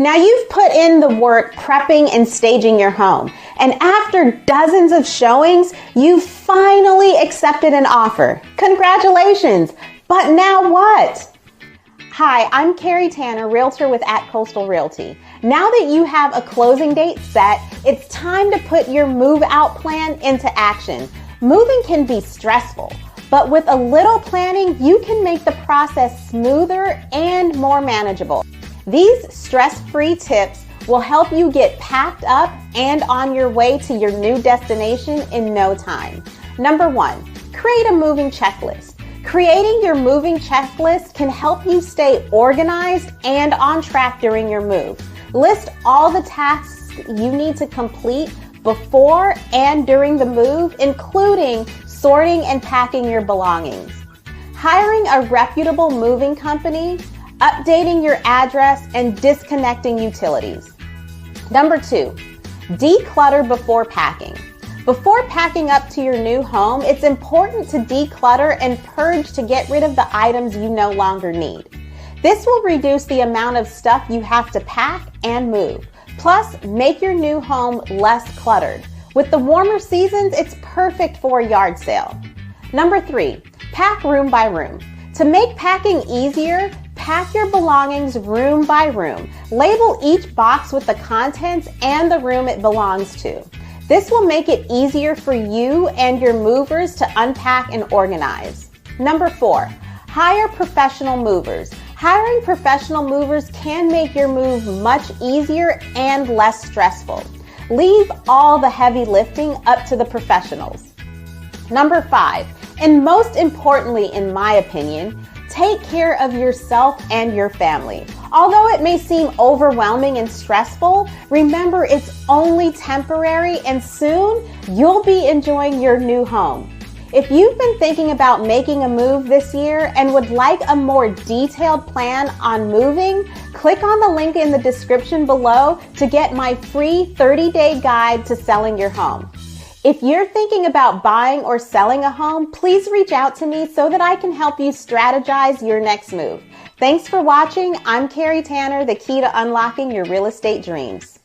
Now you've put in the work prepping and staging your home, and after dozens of showings, you've finally accepted an offer. Congratulations! But now what? Hi, I'm Kerry Tanner, Realtor with AtCoastal Realty. Now that you have a closing date set, it's time to put your move-out plan into action. Moving can be stressful, but with a little planning, you can make the process smoother and more manageable. These stress-free tips will help you get packed up and on your way to your new destination in no time. Number 1, create a moving checklist. Creating your moving checklist can help you stay organized and on track during your move. List all the tasks you need to complete before and during the move, including sorting and packing your belongings. Hiring a reputable moving company, updating your address, and disconnecting utilities. Number 2, declutter before packing. Before packing up to your new home, it's important to declutter and purge to get rid of the items you no longer need. This will reduce the amount of stuff you have to pack and move, plus make your new home less cluttered. With the warmer seasons, it's perfect for a yard sale. Number 3, pack room by room. To make packing easier, pack your belongings room by room. Label each box with the contents and the room it belongs to. This will make it easier for you and your movers to unpack and organize. Number 4, hire professional movers. Hiring professional movers can make your move much easier and less stressful. Leave all the heavy lifting up to the professionals. Number 5, and most importantly, in my opinion, take care of yourself and your family. Although it may seem overwhelming and stressful, remember it's only temporary and soon you'll be enjoying your new home. If you've been thinking about making a move this year and would like a more detailed plan on moving, click on the link in the description below to get my free 30-day guide to selling your home. If you're thinking about buying or selling a home, please reach out to me so that I can help you strategize your next move. Thanks for watching. I'm Kerry Tanner, the key to unlocking your real estate dreams.